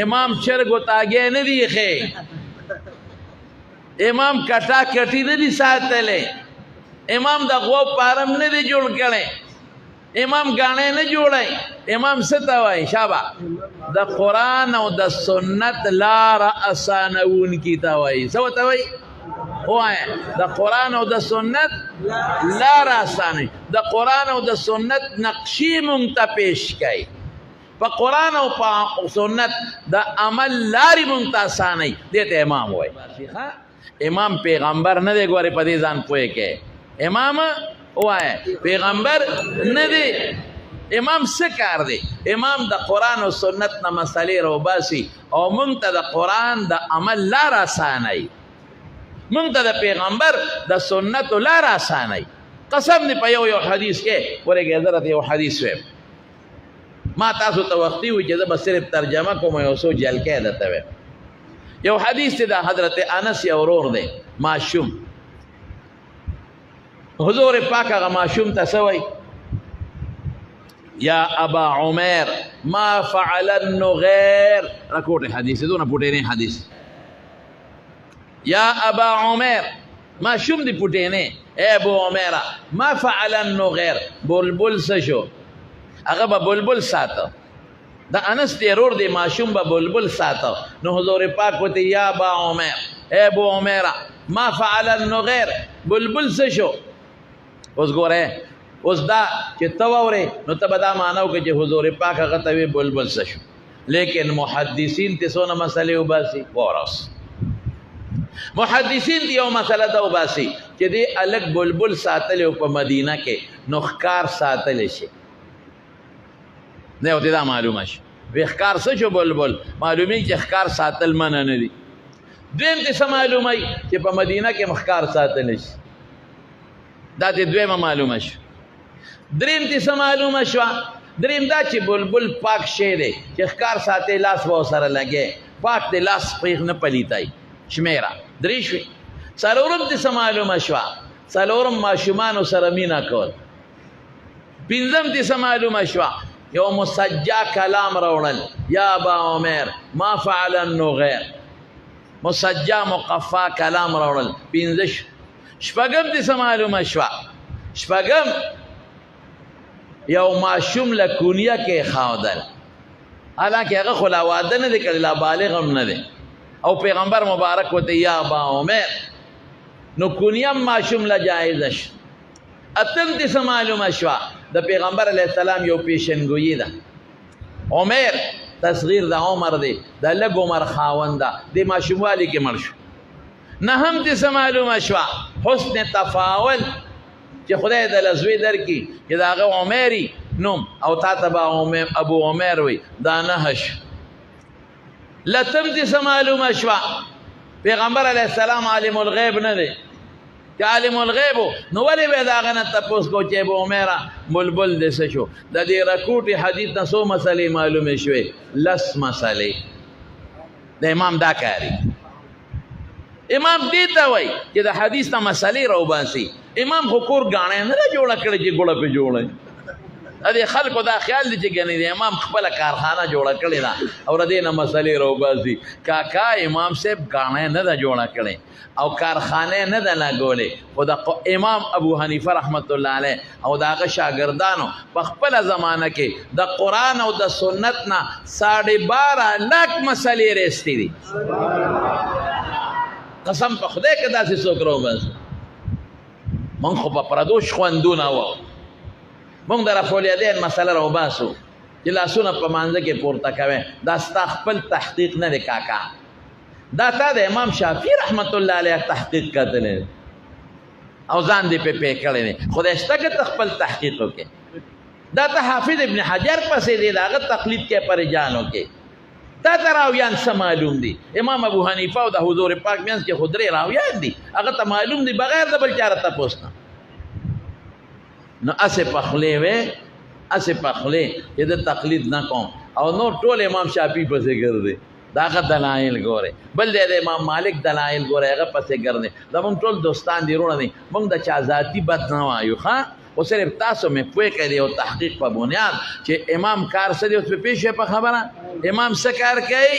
امام چرګ او تاګې نه دی ښې امام کټا کټي نه دي ساتلې امام د غو پارم نه دی جوړ کړي امام غاڼې نه جوړای امام څه ته وایي شابه د قرآن او د سنت لار اسانون کی ته وایي څه ته وایي وایي د قرآن او د سنت لار اسانه د قرآن او د سنت نقشې مونږ ته پیش کړي په قرآن او په سنت د عمل لارې مونږ ته اسانه دې ته امام وایي امام پیغمبر نه دی ګورې په دې ځان پوهې کې امام وایي پیغمبر نه دی امام څه کار دی امام د قرآن او سنت نه مسلې راوباسي او مونږ ته د قرآن د عمل لار اسانوي مونږ ته د پیغمبر د سنت لار اسانوي قسم دی په یو حدیث کې ورګه حضرت یو حدیث ویم ما تاسو ته وختي وي چې زه به صرف ترجمه کوم یو څو جلکې درته ویم یو حدیث دی د حضرت انس یو ورور دی ماشوم حضور پاک هغه ماشوم ته څه وایي یا ابا عمر ما فعل النغیر راکوټ حدیث دونه پټې نه حدیث یا ابا عمر ماشوم دی پټې نه اے ابو عمر ما فعل النغیر بلبل څه شو هغه به بلبل ساته د انس ضرور دی ماشوم به بلبل ساته نو حضور پاک وته یا ابا عمر اے ابو عمر ما فعل النغیر بلبل څه شو اوس ګوره اوس دا چې ته واورې نو ته به دا معنی وکړې چې حضور پاک هغه ته وی بلبل څه شو لیکن محدثین ته څونه مسلې وباسي ورس محدثین ته یو مسله ده وباسي چې دې الګ بلبل ساتلی په مدینه کې نو ښکار ساتلی شي نه ورته دا معلومه شي وی ښکار څه شو بلبل معلومي چې ښکار ساتل منع نه دي دویم ته څه معلوموي چې په مدینه کې ښکار ساتلی شي دا ته دویمه معلومه شو دریم ته څه معلومه شوه دریم دا چې بلبل پاک شی دی چې ښکار ساتي لاس به ورسره لګی پاک دی لاس پرې نه پلیتای شمیره درې شوې څلورم ته څه معلومه شوه څلورم ماشومانو سره مینه کول پنځم ته څه معلومه شوه یو مسجع کلام راوړل یا ابا عمر ما فعل النغیر مسجع مقفا کلام راوړل پنځه شپږم ته څه معلومه شوه شپږم یو ماشوم له کونیه کې خاودل حالانکه هغه خو لا واده نه دی کړی لا بالغ هم نه دی او پیغمبر مبارک وته یا ابا عمر نو کونیه ماشوم له جایزه شو اتم ته څه معلومه شوه د پیغمبر علیه السلام یو پیشنګویي ده عمر تصغیر د عمر دی د لږ عمر خاوند ده د ماشوموالي کې مړ شو نهم ته څه معلومه شوه حسن تفاول چې خدای د لزوی درکړي چې د هغه عمري نوم او تا ته به ابو عمر وي دا نه شو لتم ته څه معلومه شوه پیغمبر علیه السلام عالم الغیب نه دی چې عالم الغیب نو ولې به د هغه نه تپوس کو چې ابو عمره بلبل دې څه شو د دې رکوټي حدیث نه څو مسلې معلومې شوې لس مسلې د امام دا کاری امام دې ته وایي چې د حدیث نه مسلې راوباسي امام خو کور غاڼې نه جوړه کړې چې ګوړه پې جوړه دې خلکو دا خیال دی چې ګنې د امام خپله کارخانه جوړه کړې ده او د دې نه مسلې راوباسي کاکا امام صاحب غاڼې نه ده جوړه کړې او کارخانه نه ده لګولې خو د امام ابو حنیفه رحمت الله علیه او د هغه شاګردانو په خپله زمانه کې د قرآن او د سنت نه 12.5 لک مسلې رېستې دي قسم په خدای که داسې څوک راوباسي مونږ خو په پردوش خوندونه وو مونږ د رفولیدین مسله راوباسو چې لاسونه په مانځه کې پورته کوې دا ستا خپل تحقیق نه دی کاکا دا تا د امام شافعي رحمت الله علیه تحقیق کتلی او ځان دې پې کړی دی خدای شته که ته خپل تحقیق وکړې دا ته حافظ ابن حجر پسې دی د هغه تقلید کې په رجالو کې تا ته راویان څه معلوم دي امام ابو حنیفه او د حضور پاک منځ کې خو 3 راویان دي هغه ته معلوم دي بغیر د بل چا راته تپوس نه نو اسې پخلی وې اسې پخلی چې د تقلید نه کوم او نور ټول امام شافعي پسې ګرځي دا هغه دلایل ګورې بل دی د امام مالک دلایل ګورې هغه پسې ګرځي زمونږ ټول دوستان دي وروڼه دي مونږ د چا ذاتي بد نه وایو ښه خو صرف تاسو مې پوه کړئ او تحقیق په بنیاد چې امام کار څه دی اوس پې پېښ په خبره امام څه کار کوي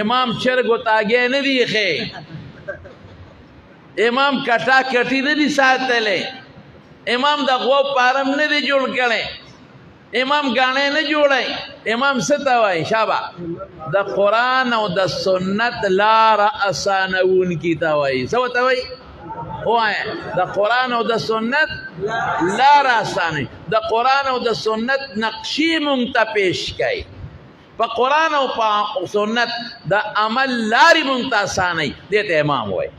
امام چرګو تاګې نه دي ایښی امام کټا کټي نه دي ساتلی امام د غوا فارم نه دی جوړ کړی امام غاڼې نه جوړی امام څه ته وایي شابه د قرآن او د سنت لاره اسانوونکي ته وایي څه ورته وایي وایه د قرآن او د سنت لاره اسانوي د قرآن او د سنت نقشې مونږ ته پیش کوي په قرآن او په سنت د عمل لارې مونږ ته اسانوي دې ته امام وایي